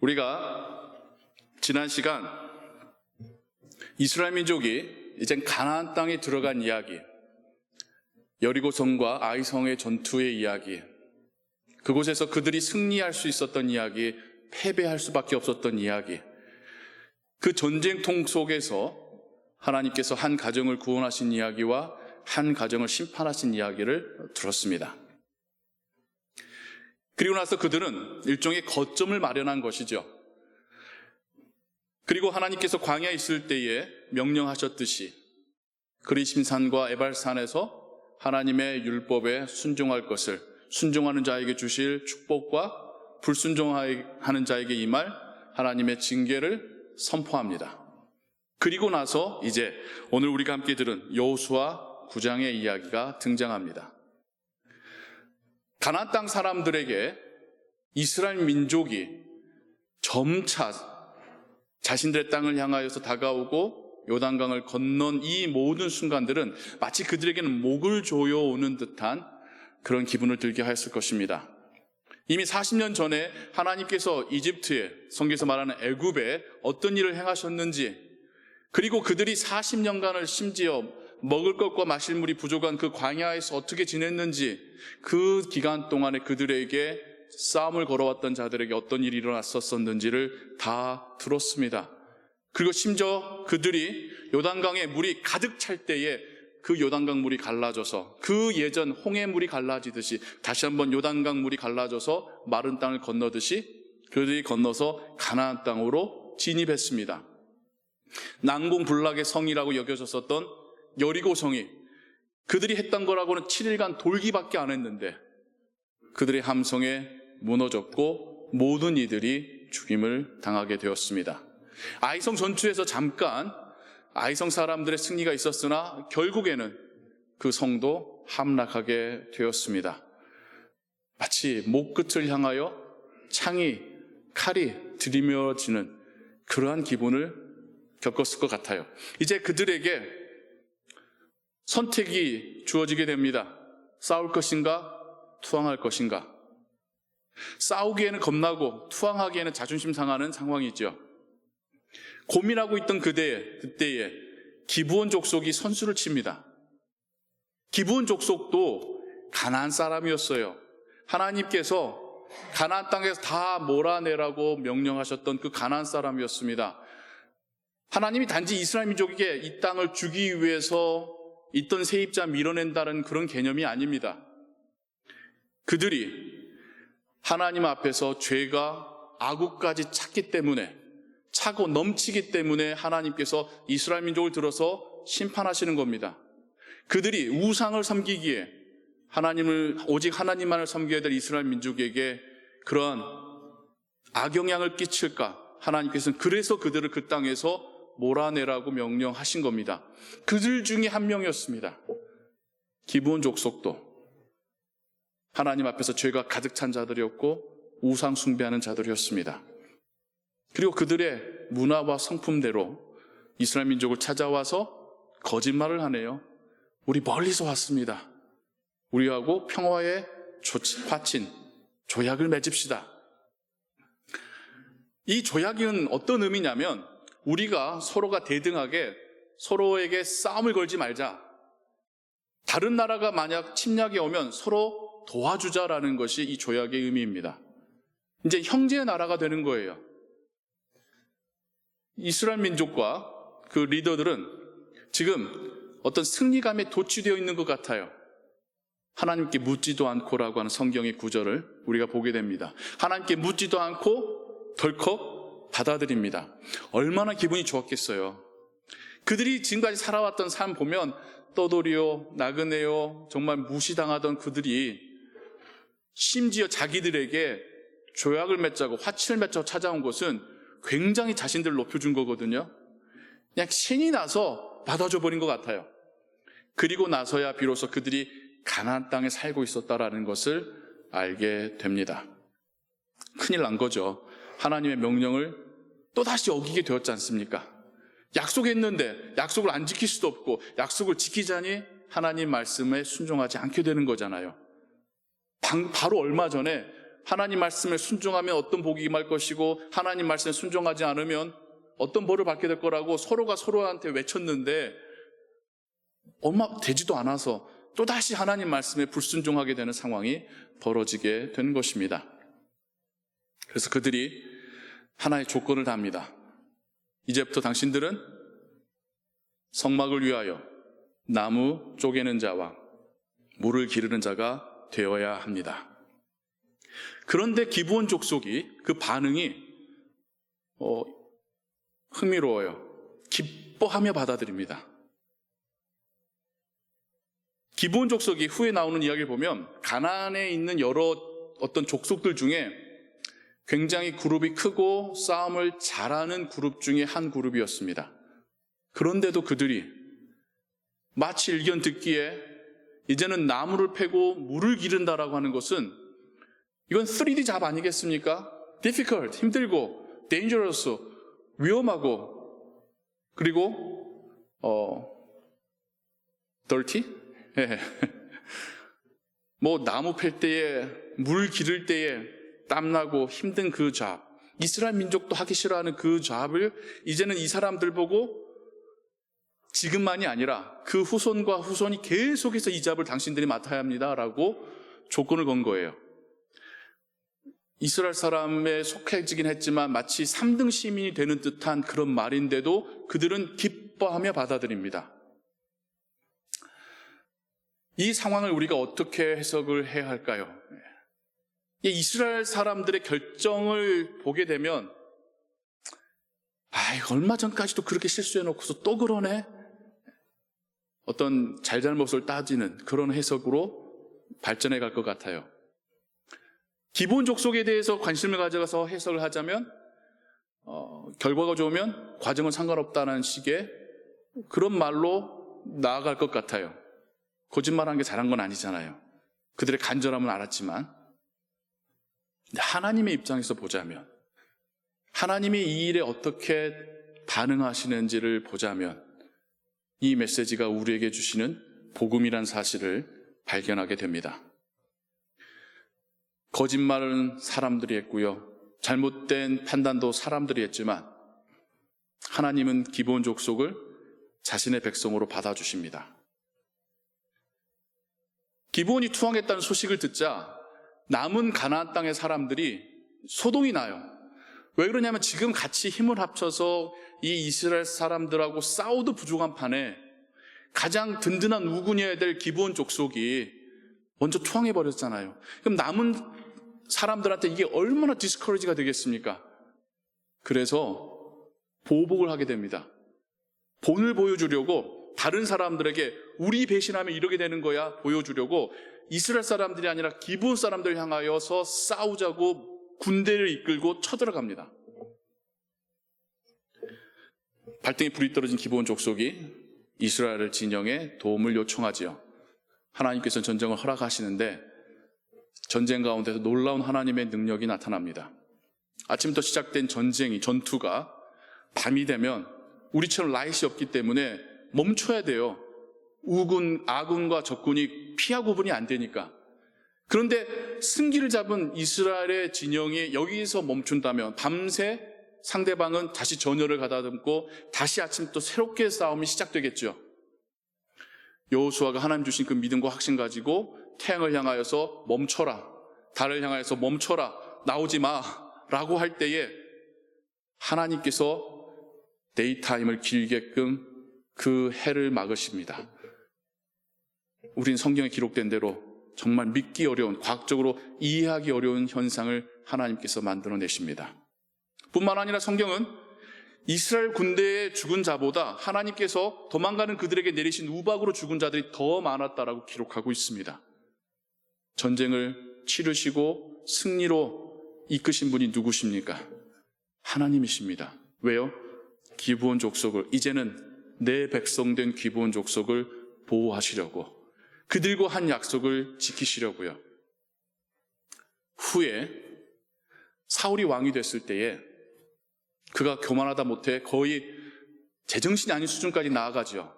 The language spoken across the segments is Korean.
우리가 지난 시간 이스라엘 민족이 이젠 가나안 땅에 들어간 이야기, 여리고성과 아이성의 전투의 이야기, 그곳에서 그들이 승리할 수 있었던 이야기, 패배할 수밖에 없었던 이야기, 그 전쟁통 속에서 하나님께서 한 가정을 구원하신 이야기와 한 가정을 심판하신 이야기를 들었습니다. 그리고 나서 그들은 일종의 거점을 마련한 것이죠. 그리고 하나님께서 광야에 있을 때에 명령하셨듯이 그리심산과 에발산에서 하나님의 율법에 순종할 것을, 순종하는 자에게 주실 축복과 불순종하는 자에게 임할 하나님의 징계를 선포합니다. 그리고 나서 이제 오늘 우리가 함께 들은 여호수아 9장의 이야기가 등장합니다. 가나안 땅 사람들에게 이스라엘 민족이 점차 자신들의 땅을 향하여서 다가오고 요단강을 건넌 이 모든 순간들은 마치 그들에게는 목을 조여오는 듯한 그런 기분을 들게 하였을 것입니다. 이미 40년 전에 하나님께서 이집트에, 성경에서 말하는 애굽에 어떤 일을 행하셨는지, 그리고 그들이 40년간을 심지어 먹을 것과 마실 물이 부족한 그 광야에서 어떻게 지냈는지, 그 기간 동안에 그들에게 싸움을 걸어왔던 자들에게 어떤 일이 일어났었는지를 다 들었습니다. 그리고 심지어 그들이 요단강에 물이 가득 찰 때에 그 요단강 물이 갈라져서, 그 예전 홍해 물이 갈라지듯이 다시 한번 요단강 물이 갈라져서 마른 땅을 건너듯이 그들이 건너서 가나안 땅으로 진입했습니다. 난공불락의 성이라고 여겨졌었던 여리고성이 그들이 했던 거라고는 7일간 돌기밖에 안 했는데 그들의 함성에 무너졌고 모든 이들이 죽임을 당하게 되었습니다. 아이성 전투에서 잠깐 아이성 사람들의 승리가 있었으나 결국에는 그 성도 함락하게 되었습니다. 마치 목끝을 향하여 창이, 칼이 들이밀어지는 그러한 기분을 겪었을 것 같아요. 이제 그들에게 선택이 주어지게 됩니다. 싸울 것인가, 투항할 것인가. 싸우기에는 겁나고 투항하기에는 자존심 상하는 상황이죠. 고민하고 있던 그때에 기브온 족속이 선수를 칩니다. 기브온 족속도 가나안 사람이었어요. 하나님께서 가나안 땅에서 다 몰아내라고 명령하셨던 그 가나안 사람이었습니다. 하나님이 단지 이스라엘 민족에게 이 땅을 주기 위해서 있던 세입자 밀어낸다는 그런 개념이 아닙니다. 그들이 하나님 앞에서 죄가 아구까지 찼기 때문에, 차고 넘치기 때문에 하나님께서 이스라엘 민족을 들어서 심판하시는 겁니다. 그들이 우상을 섬기기에 오직 하나님만을 섬겨야 될 이스라엘 민족에게 그러한 악영향을 끼칠까? 하나님께서는 그래서 그들을 그 땅에서 몰아내라고 명령하신 겁니다. 그들 중에 한 명이었습니다. 기브온 족속도 하나님 앞에서 죄가 가득 찬 자들이었고 우상 숭배하는 자들이었습니다. 그리고 그들의 문화와 성품대로 이스라엘 민족을 찾아와서 거짓말을 하네요. 우리 멀리서 왔습니다. 우리하고 평화의 화친 조약을 맺읍시다. 이 조약은 어떤 의미냐면 우리가 서로가 대등하게 서로에게 싸움을 걸지 말자. 다른 나라가 만약 침략이 오면 서로 도와주자라는 것이 이 조약의 의미입니다. 이제 형제의 나라가 되는 거예요. 이스라엘 민족과 그 리더들은 지금 어떤 승리감에 도취되어 있는 것 같아요. 하나님께 묻지도 않고라고 하는 성경의 구절을 우리가 보게 됩니다. 하나님께 묻지도 않고 덜컥 받아들입니다. 얼마나 기분이 좋았겠어요. 그들이 지금까지 살아왔던 삶 보면 떠돌이요, 나그네요, 정말 무시당하던 그들이 심지어 자기들에게 조약을 맺자고 화친을 맺자고 찾아온 것은 굉장히 자신들을 높여준 거거든요. 그냥 신이 나서 받아줘 버린 것 같아요. 그리고 나서야 비로소 그들이 가나안 땅에 살고 있었다라는 것을 알게 됩니다. 큰일 난 거죠. 하나님의 명령을 또다시 어기게 되었지 않습니까? 약속했는데 약속을 안 지킬 수도 없고 약속을 지키자니 하나님 말씀에 순종하지 않게 되는 거잖아요. 바로 얼마 전에 하나님 말씀에 순종하면 어떤 복이 임할 것이고 하나님 말씀에 순종하지 않으면 어떤 벌을 받게 될 거라고 서로가 서로한테 외쳤는데 얼마 되지도 않아서 또다시 하나님 말씀에 불순종하게 되는 상황이 벌어지게 되는 것입니다. 그래서 그들이 하나의 조건을 답니다. 이제부터 당신들은 성막을 위하여 나무 쪼개는 자와 물을 기르는 자가 되어야 합니다. 그런데 기브온 족속이 그 반응이 흥미로워요. 기뻐하며 받아들입니다. 기브온 족속이 후에 나오는 이야기를 보면 가나안에 있는 여러 어떤 족속들 중에 굉장히 그룹이 크고 싸움을 잘하는 그룹 중에 한 그룹이었습니다. 그런데도 그들이 마치 일견 듣기에 이제는 나무를 패고 물을 기른다라고 하는 것은 이건 3D 잡 아니겠습니까? difficult, 힘들고 dangerous, 위험하고 그리고 dirty? 뭐 나무 팰 때에 물 기를 때에 땀나고 힘든 그 잡, 이스라엘 민족도 하기 싫어하는 그 잡을 이제는 이 사람들 보고 지금만이 아니라 그 후손과 후손이 계속해서 이 잡을 당신들이 맡아야 합니다라고 조건을 건 거예요. 이스라엘 사람에 속해지긴 했지만 마치 3등 시민이 되는 듯한 그런 말인데도 그들은 기뻐하며 받아들입니다. 이 상황을 우리가 어떻게 해석을 해야 할까요? 이스라엘 사람들의 결정을 보게 되면 얼마 전까지도 그렇게 실수해놓고서 또 그러네? 어떤 잘잘못을 따지는 그런 해석으로 발전해 갈 것 같아요. 기본 족속에 대해서 관심을 가져가서 해석을 하자면 결과가 좋으면 과정은 상관없다는 식의 그런 말로 나아갈 것 같아요. 거짓말한 게 잘한 건 아니잖아요. 그들의 간절함은 알았지만 하나님의 입장에서 보자면 하나님이 이 일에 어떻게 반응하시는지를 보자면 이 메시지가 우리에게 주시는 복음이란 사실을 발견하게 됩니다. 거짓말은 사람들이 했고요. 잘못된 판단도 사람들이 했지만 하나님은 기본 족속을 자신의 백성으로 받아주십니다. 기브온이 투항했다는 소식을 듣자 남은 가나안 땅의 사람들이 소동이 나요. 왜 그러냐면 지금 같이 힘을 합쳐서 이 이스라엘 사람들하고 싸워도 부족한 판에 가장 든든한 우군이어야 될 기브온 족속이 먼저 투항해버렸잖아요. 그럼 남은 사람들한테 이게 얼마나 디스커리지가 되겠습니까? 그래서 보복을 하게 됩니다. 본을 보여주려고 다른 사람들에게 우리 배신하면 이러게 되는 거야 보여주려고 이스라엘 사람들이 아니라 기브온 사람들 향하여서 싸우자고 군대를 이끌고 쳐들어갑니다. 발등에 불이 떨어진 기브온 족속이 이스라엘을 진영에 도움을 요청하지요. 하나님께서는 전쟁을 허락하시는데 전쟁 가운데서 놀라운 하나님의 능력이 나타납니다. 아침부터 시작된 전투가 밤이 되면 우리처럼 라이트이 없기 때문에 멈춰야 돼요. 아군과 적군이 피하 구분이 안 되니까. 그런데 승기를 잡은 이스라엘의 진영이 여기서 멈춘다면 밤새 상대방은 다시 전열을 가다듬고 다시 아침부터 새롭게 싸움이 시작되겠죠. 여호수아가 하나님 주신 그 믿음과 확신 가지고 태양을 향하여서 멈춰라, 달을 향하여서 멈춰라, 나오지 마 라고 할 때에 하나님께서 데이타임을 길게끔 그 해를 막으십니다. 우린 성경에 기록된 대로 정말 믿기 어려운, 과학적으로 이해하기 어려운 현상을 하나님께서 만들어내십니다. 뿐만 아니라 성경은 이스라엘 군대의 죽은 자보다 하나님께서 도망가는 그들에게 내리신 우박으로 죽은 자들이 더 많았다라고 기록하고 있습니다. 전쟁을 치르시고 승리로 이끄신 분이 누구십니까? 하나님이십니다. 왜요? 기브온 족속을, 이제는 내 백성된 기브온 족속을 보호하시려고, 그들과 한 약속을 지키시려고요. 후에 사울이 왕이 됐을 때에 그가 교만하다 못해 거의 제정신이 아닌 수준까지 나아가죠.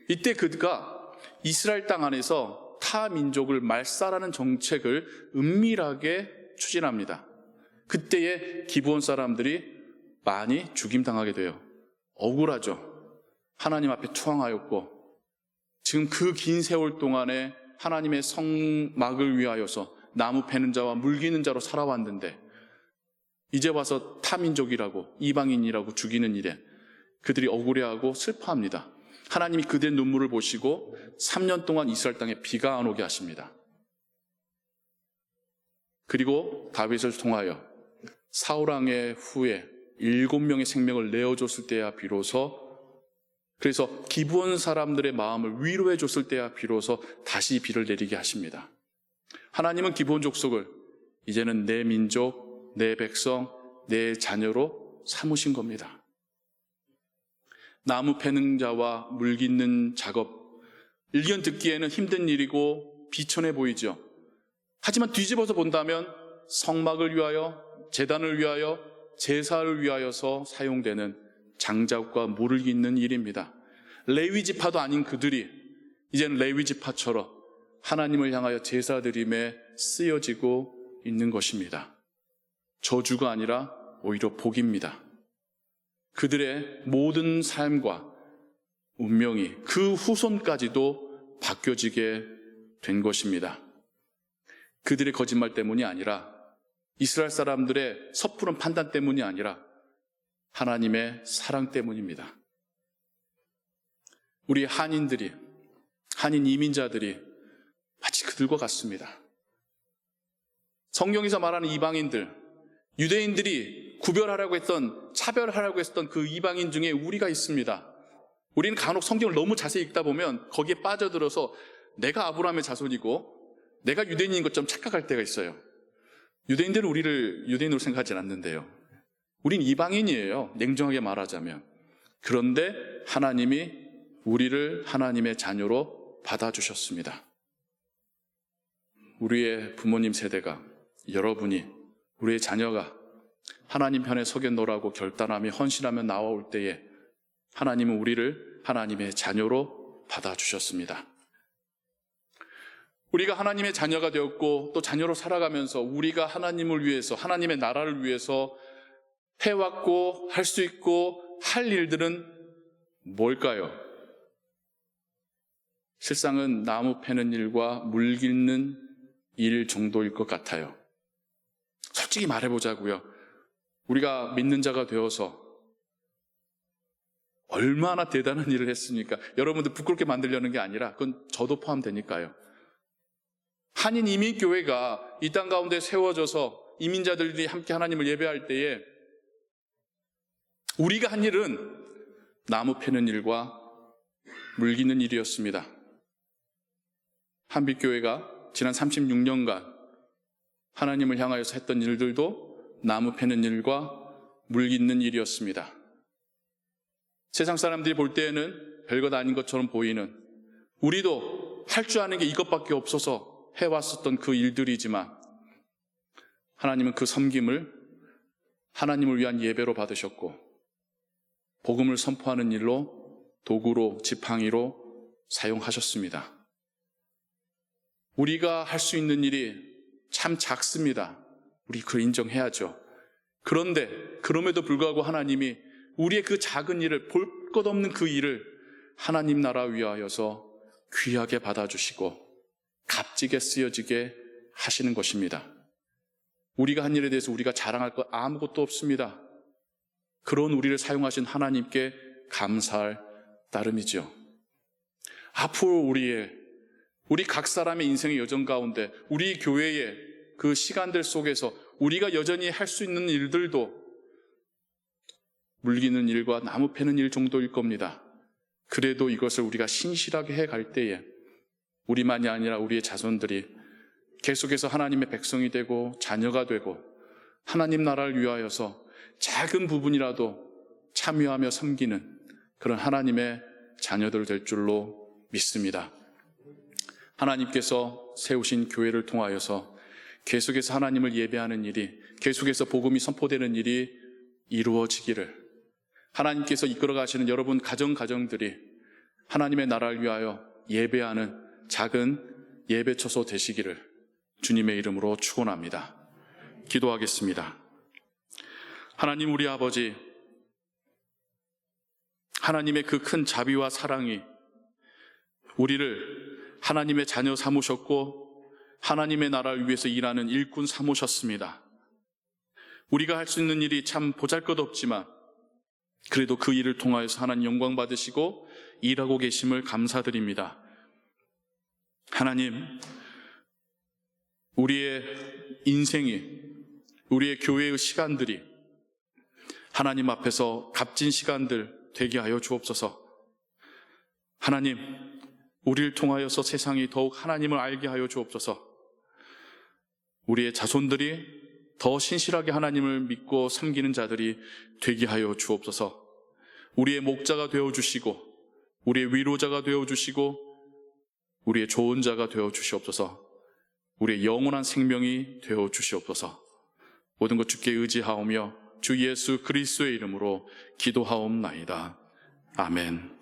이때 그가 이스라엘 땅 안에서 타 민족을 말살하는 정책을 은밀하게 추진합니다. 그때에 기브온 사람들이 많이 죽임당하게 돼요. 억울하죠. 하나님 앞에 투항하였고 지금 그 긴 세월 동안에 하나님의 성막을 위하여서 나무 패는 자와 물기는 자로 살아왔는데 이제 와서 타민족이라고 이방인이라고 죽이는 일에 그들이 억울해하고 슬퍼합니다. 하나님이 그들의 눈물을 보시고 3년 동안 이스라엘 땅에 비가 안 오게 하십니다. 그리고 다윗을 통하여 사울 왕의 후에 7명의 생명을 내어줬을 때야 비로소, 그래서 기브온 사람들의 마음을 위로해 줬을 때야 비로소 다시 비를 내리게 하십니다. 하나님은 기브온 족속을 이제는 내 민족, 내 백성, 내 자녀로 삼으신 겁니다. 나무 패는 자와 물 깃는 작업, 일견 듣기에는 힘든 일이고 비천해 보이죠. 하지만 뒤집어서 본다면 성막을 위하여, 제단을 위하여, 제사를 위하여서 사용되는 장작과 물을 깃는 일입니다. 레위 지파도 아닌 그들이 이제는 레위 지파처럼 하나님을 향하여 제사 드림에 쓰여지고 있는 것입니다. 저주가 아니라 오히려 복입니다. 그들의 모든 삶과 운명이 그 후손까지도 바뀌어지게 된 것입니다. 그들의 거짓말 때문이 아니라, 이스라엘 사람들의 섣부른 판단 때문이 아니라 하나님의 사랑 때문입니다. 우리 한인들이, 한인 이민자들이 마치 그들과 같습니다. 성경에서 말하는 이방인들, 유대인들이 구별하라고 했던, 차별하라고 했던 그 이방인 중에 우리가 있습니다. 우리는 간혹 성경을 너무 자세히 읽다 보면 거기에 빠져들어서 내가 아브라함의 자손이고 내가 유대인인 것처럼 착각할 때가 있어요. 유대인들은 우리를 유대인으로 생각하지 않는데요. 우린 이방인이에요. 냉정하게 말하자면. 그런데 하나님이 우리를 하나님의 자녀로 받아주셨습니다. 우리의 부모님 세대가, 여러분이, 우리의 자녀가 하나님 편에 서겠노라고 결단하며 헌신하며 나와올 때에 하나님은 우리를 하나님의 자녀로 받아주셨습니다. 우리가 하나님의 자녀가 되었고 또 자녀로 살아가면서 우리가 하나님을 위해서, 하나님의 나라를 위해서 해왔고 할 수 있고 할 일들은 뭘까요? 실상은 나무 패는 일과 물 깃는 일 정도일 것 같아요. 솔직히 말해보자고요. 우리가 믿는 자가 되어서 얼마나 대단한 일을 했습니까? 여러분들 부끄럽게 만들려는 게 아니라 그건 저도 포함되니까요. 한인 이민교회가 이 땅 가운데 세워져서 이민자들이 함께 하나님을 예배할 때에 우리가 한 일은 나무 패는 일과 물 깃는 일이었습니다. 한빛교회가 지난 36년간 하나님을 향하여서 했던 일들도 나무 패는 일과 물 깃는 일이었습니다. 세상 사람들이 볼 때에는 별것 아닌 것처럼 보이는, 우리도 할 줄 아는 게 이것밖에 없어서 해왔었던 그 일들이지만 하나님은 그 섬김을 하나님을 위한 예배로 받으셨고 복음을 선포하는 일로, 도구로, 지팡이로 사용하셨습니다. 우리가 할 수 있는 일이 참 작습니다. 우리 그걸 인정해야죠. 그런데 그럼에도 불구하고 하나님이 우리의 그 작은 일을, 볼 것 없는 그 일을 하나님 나라 위하여서 귀하게 받아주시고 값지게 쓰여지게 하시는 것입니다. 우리가 한 일에 대해서 우리가 자랑할 것 아무것도 없습니다. 그런 우리를 사용하신 하나님께 감사할 따름이죠. 앞으로 우리 각 사람의 인생의 여정 가운데, 우리 교회의 그 시간들 속에서 우리가 여전히 할 수 있는 일들도 물 깃는 일과 나무 패는 일 정도일 겁니다. 그래도 이것을 우리가 신실하게 해갈 때에 우리만이 아니라 우리의 자손들이 계속해서 하나님의 백성이 되고 자녀가 되고 하나님 나라를 위하여서 작은 부분이라도 참여하며 섬기는 그런 하나님의 자녀들 될 줄로 믿습니다. 하나님께서 세우신 교회를 통하여서 계속해서 하나님을 예배하는 일이, 계속해서 복음이 선포되는 일이 이루어지기를, 하나님께서 이끌어 가시는 여러분 가정들이 하나님의 나라를 위하여 예배하는 작은 예배처소 되시기를 주님의 이름으로 축원합니다. 기도하겠습니다. 하나님 우리 아버지, 하나님의 그 큰 자비와 사랑이 우리를 하나님의 자녀 삼으셨고 하나님의 나라를 위해서 일하는 일꾼 삼으셨습니다. 우리가 할 수 있는 일이 참 보잘것없지만 그래도 그 일을 통하여서 하나님 영광 받으시고 일하고 계심을 감사드립니다. 하나님, 우리의 인생이, 우리의 교회의 시간들이 하나님 앞에서 값진 시간들 되게 하여 주옵소서. 하나님, 우리를 통하여서 세상이 더욱 하나님을 알게 하여 주옵소서. 우리의 자손들이 더 신실하게 하나님을 믿고 섬기는 자들이 되게 하여 주옵소서. 우리의 목자가 되어주시고 우리의 위로자가 되어주시고 우리의 좋은 자가 되어주시옵소서. 우리의 영원한 생명이 되어주시옵소서. 모든 것 주께 의지하오며 주 예수 그리스도의 이름으로 기도하옵나이다. 아멘.